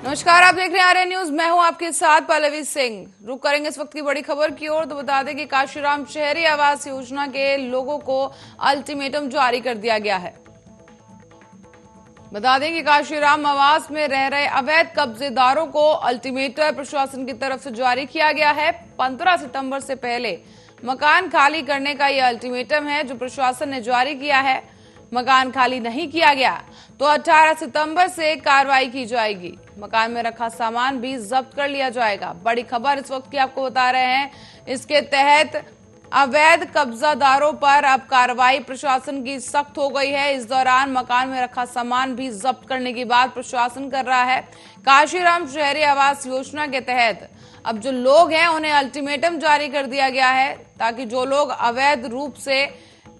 नमस्कार, आप देख रहे हैं आर्य न्यूज। मैं हूं आपके साथ पल्लवी सिंह। रुक करेंगे इस वक्त की बड़ी खबर की ओर। तो बता दें कि काशीराम शहरी आवास योजना के लोगों को अल्टीमेटम जारी कर दिया गया है। बता दें कि काशीराम आवास में रह रहे अवैध कब्जेदारों को अल्टीमेटम प्रशासन की तरफ से जारी किया गया है। 15 सितंबर से पहले मकान खाली करने का यह अल्टीमेटम है जो प्रशासन ने जारी किया है। मकान खाली नहीं किया गया तो 18 सितंबर से कार्रवाई की जाएगी। मकान में रखा सामान भी जब्त कर लिया जाएगा। बड़ी खबर इस वक्त की आपको बता रहे हैं। इसके तहत अवैध कब्जादारों पर अब कार्रवाई प्रशासन की सख्त हो गई है। इस दौरान मकान में रखा सामान भी जब्त करने की बात प्रशासन कर रहा है। काशीराम शहरी आवास योजना के तहत अब जो लोग हैं उन्हें अल्टीमेटम जारी कर दिया गया है ताकि जो लोग अवैध रूप से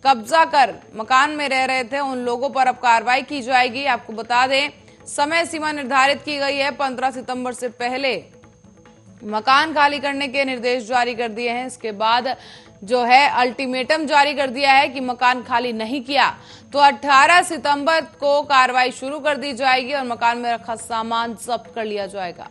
कब्जा कर मकान में रह रहे थे उन लोगों पर अब कार्रवाई की जाएगी। आपको बता दें समय सीमा निर्धारित की गई है। 15 सितंबर से पहले मकान खाली करने के निर्देश जारी कर दिए हैं। इसके बाद जो है अल्टीमेटम जारी कर दिया है कि मकान खाली नहीं किया तो 18 सितंबर को कार्रवाई शुरू कर दी जाएगी और मकान में रखा सामान जब्त कर लिया जाएगा।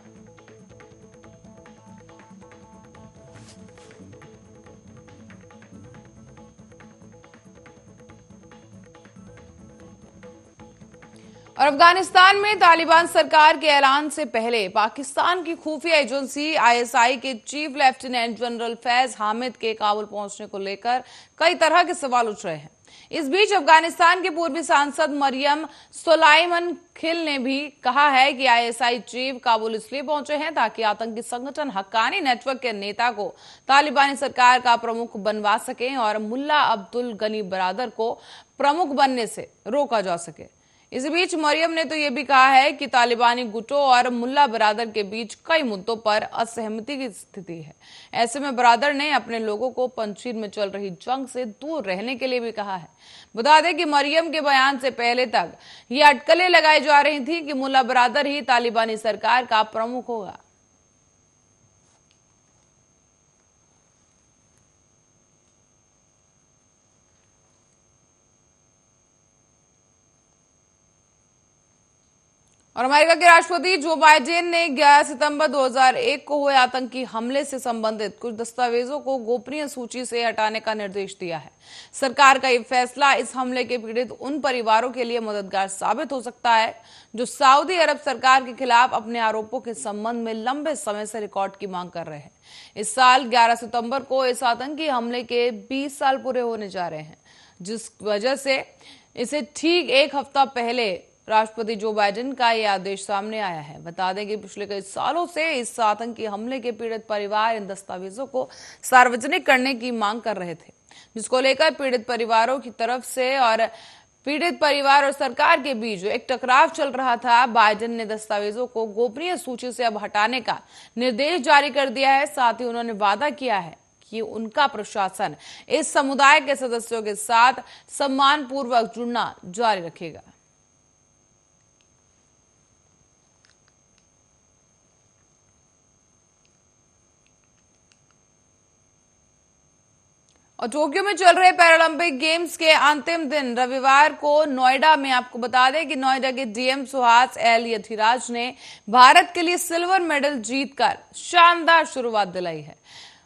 और अफगानिस्तान में तालिबान सरकार के ऐलान से पहले पाकिस्तान की खुफिया एजेंसी आईएसआई के chief lieutenant general Faiz Hamid के काबुल पहुंचने को लेकर कई तरह के सवाल उठ रहे हैं। इस बीच अफगानिस्तान के पूर्वी सांसद मरियम सोलाइमन खिल ने भी कहा है कि आईएसआई चीफ काबुल इसलिए पहुंचे हैं ताकि आतंकी संगठन हक्कानी नेटवर्क के नेता को तालिबानी सरकार का प्रमुख बनवा सकें और मुल्ला अब्दुल गनी बरादर को प्रमुख बनने से रोका जा सके। इस बीच मरियम ने तो यह भी कहा है कि तालिबानी गुटों और मुल्ला बरादर के बीच कई मुद्दों पर असहमति की स्थिति है। ऐसे में बरादर ने अपने लोगों को पंजशीर में चल रही जंग से दूर रहने के लिए भी कहा है। बता दें कि मरियम के बयान से पहले तक ये अटकलें लगाई जा रही थी कि मुल्ला बरादर ही तालिबानी सरकार का प्रमुख होगा। और अमेरिका के राष्ट्रपति जो बाइडेन ने 11 सितंबर 2001 को हुए आतंकी हमले से संबंधित कुछ दस्तावेजों को गोपनीय सूची से हटाने का निर्देश दिया है। सरकार का यह फैसला इस हमले के पीड़ित उन परिवारों के लिए मददगार साबित हो सकता है जो सऊदी अरब सरकार के खिलाफ अपने आरोपों के संबंध में लंबे समय से रिकॉर्ड की मांग कर रहे हैं। इस साल 11 सितंबर को इस आतंकी हमले के 20 साल पूरे होने जा रहे हैं, जिस वजह से इसे ठीक एक हफ्ता पहले राष्ट्रपति जो बाइडेन का यह आदेश सामने आया है। बता दें कि पिछले कई सालों से इस आतंकी हमले के पीड़ित परिवार इन दस्तावेजों को सार्वजनिक करने की मांग कर रहे थे, जिसको लेकर पीड़ित परिवारों की तरफ से और पीड़ित परिवार और सरकार के बीच एक टकराव चल रहा था। बाइडेन ने दस्तावेजों को गोपनीय सूची से अब हटाने का निर्देश जारी कर दिया है। साथ ही उन्होंने वादा किया है कि उनका प्रशासन इस समुदाय के सदस्यों के साथ सम्मानपूर्वक जुड़ना जारी रखेगा। और टोक्यो में चल रहे पैरालंपिक गेम्स के अंतिम दिन रविवार को नोएडा में आपको बता दें कि नोएडा के डीएम सुहास एल यथिराज ने भारत के लिए सिल्वर मेडल जीतकर शानदार शुरुआत दिलाई है।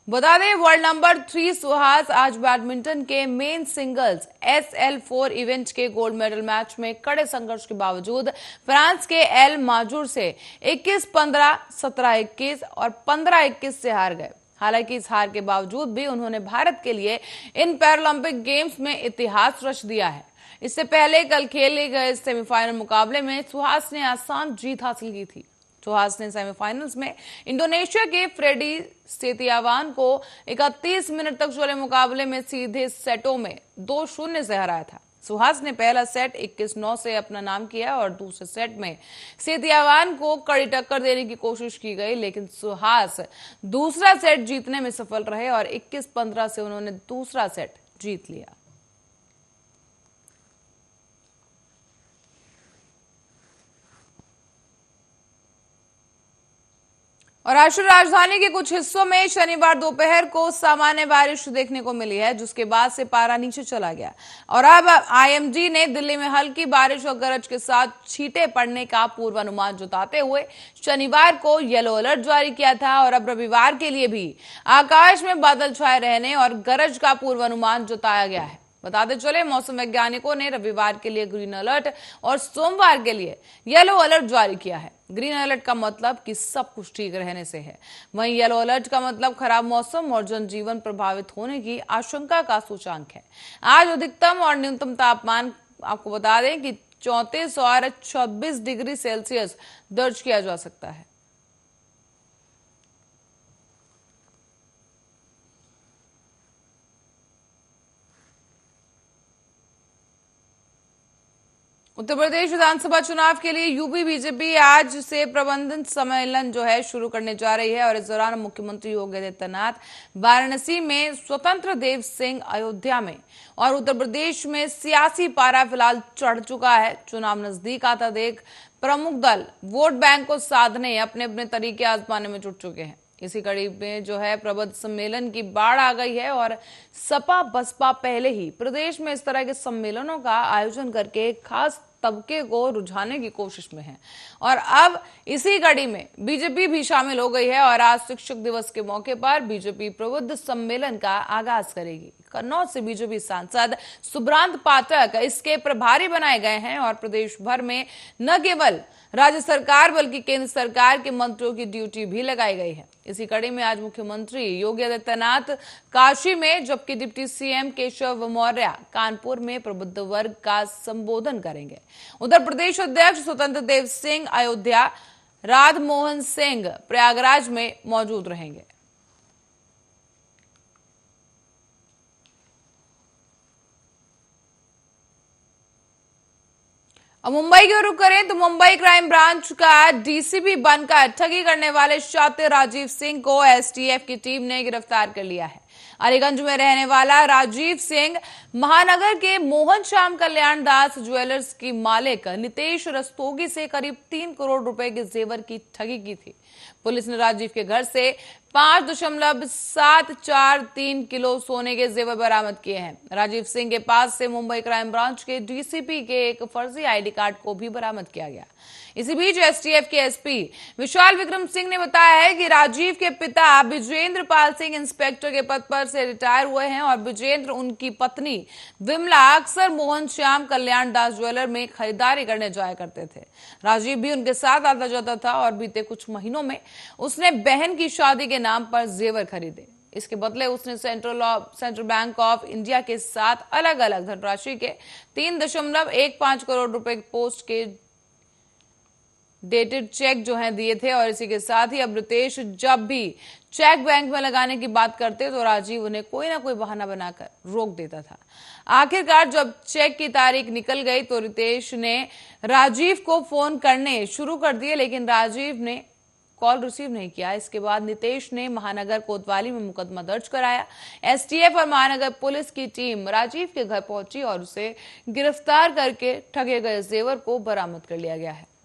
बता दें वर्ल्ड नंबर 3 सुहास आज बैडमिंटन के मेन सिंगल्स SL4 इवेंट के गोल्ड मेडल मैच में कड़े संघर्ष के बावजूद फ्रांस के एल माजूर से 21-15, 17-21 और 15-21 से हार गए। हालांकि इस हार के बावजूद भी उन्होंने भारत के लिए इन पैरालंपिक गेम्स में इतिहास रच दिया है। इससे पहले कल खेले गए सेमीफाइनल मुकाबले में सुहास ने आसान जीत हासिल की थी। सुहास ने सेमीफाइनल्स में इंडोनेशिया के फ्रेडी सेतियावान को 31 मिनट तक चले मुकाबले में सीधे सेटों में 2-0 से हराया था। सुहास ने पहला सेट 21-9 से अपना नाम किया और दूसरे सेट में सेतियावान को कड़ी टक्कर देने की कोशिश की गई, लेकिन सुहास दूसरा सेट जीतने में सफल रहे और 21-15 से उन्होंने दूसरा सेट जीत लिया। और राष्ट्रीय राजधानी के कुछ हिस्सों में शनिवार दोपहर को सामान्य बारिश देखने को मिली है, जिसके बाद से पारा नीचे चला गया और अब आईएमडी ने दिल्ली में हल्की बारिश और गरज के साथ छींटे पड़ने का पूर्वानुमान जताते हुए शनिवार को येलो अलर्ट जारी किया था और अब रविवार के लिए भी आकाश में बादल छाए रहने और गरज का पूर्वानुमान जताया गया है। बताते चले, मौसम वैज्ञानिकों ने रविवार के लिए ग्रीन अलर्ट और सोमवार के लिए येलो अलर्ट जारी किया है। ग्रीन अलर्ट का मतलब कि सब कुछ ठीक रहने से है, वहीं येलो अलर्ट का मतलब खराब मौसम और जनजीवन प्रभावित होने की आशंका का सूचकांक है। आज अधिकतम और न्यूनतम तापमान आपको बता दें कि 34 और 26 डिग्री सेल्सियस दर्ज किया जा सकता है। उत्तर प्रदेश विधानसभा चुनाव के लिए यूपी बीजेपी आज से प्रबंधन सम्मेलन जो है शुरू करने जा रही है और इस दौरान मुख्यमंत्री योगी आदित्यनाथ वाराणसी में, स्वतंत्र देव सिंह अयोध्या में और उत्तर प्रदेश में सियासी पारा फिलहाल चढ़ चुका है। चुनाव नजदीक आता देख प्रमुख दल वोट बैंक को साधने अपने अपने तरीके आजमाने में जुट चुके हैं। इसी कड़ी में जो है प्रबंध सम्मेलन की बाढ़ आ गई है और सपा बसपा पहले ही प्रदेश में इस तरह के सम्मेलनों का आयोजन करके खास तबके को रुझाने की कोशिश में है और अब इसी कड़ी में बीजेपी भी शामिल हो गई है और आज शिक्षक दिवस के मौके पर बीजेपी प्रबुद्ध सम्मेलन का आगाज करेगी। कन्नौज से बीजेपी सांसद सुब्रांत पाठक इसके प्रभारी बनाए गए हैं और प्रदेश भर में न केवल राज्य सरकार बल्कि केंद्र सरकार के मंत्रियों की ड्यूटी भी लगाई गई है। इसी कड़ी में आज मुख्यमंत्री योगी आदित्यनाथ काशी में, जबकि डिप्टी सीएम केशव मौर्य कानपुर में प्रबुद्ध वर्ग का संबोधन करेंगे। उत्तर प्रदेश अध्यक्ष स्वतंत्र देव सिंह अयोध्या, राधा मोहन सिंह प्रयागराज में मौजूद रहेंगे। अब मुंबई की ओर रुख करें तो मुंबई क्राइम ब्रांच का डीसीपी बनकर ठगी करने वाले शातिर राजीव सिंह को एसटीएफ की टीम ने गिरफ्तार कर लिया है। अलीगंज में रहने वाला राजीव सिंह महानगर के मोहन श्याम कल्याण दास ज्वेलर्स की मालिक नितेश रस्तोगी से करीब 3 करोड़ रुपए के जेवर की ठगी की थी। पुलिस ने राजीव के घर से 5.743 किलो सोने के जेवर बरामद किए हैं। राजीव सिंह के पास से मुंबई क्राइम ब्रांच के डीसीपी के एक फर्जी आईडी कार्ड को भी बरामद किया गया। इसी बीच एसटीएफ के एसपी विशाल विक्रम सिंह ने बताया है कि राजीव के पिता विजेंद्र पाल सिंह इंस्पेक्टर के पद पर से रिटायर हुए हैं और विजेंद्र उनकी पत्नी विमला अक्सर मोहन श्याम कल्याण दास ज्वेलर में खरीदारी करने जाया करते थे। राजीव भी उनके साथ आता जाता था और बीते कुछ महीनों में उसने बहन की शादी के नाम पर जेवर खरीदे। इसके बदले उसने सेंट्रल बैंक ऑफ इंडिया के साथ अलग अलग धनराशि के 3.15 करोड़ रुपए पोस्ट के डेटेड चेक जो है दिए थे और इसी के साथ ही अब रितेश जब भी चेक बैंक में लगाने की बात करते तो राजीव उन्हें कोई ना कोई बहाना बनाकर रोक देता था। आखिरकार जब चेक की तारीख निकल गई तो रितेश ने राजीव को फोन करने शुरू कर दिए, लेकिन राजीव ने कॉल रिसीव नहीं किया। इसके बाद नितेश ने महानगर कोतवाली में मुकदमा दर्ज कराया। एसटीएफ और महानगर पुलिस की टीम राजीव के घर पहुंची और उसे गिरफ्तार करके ठगे गए जेवर को बरामद कर लिया गया है।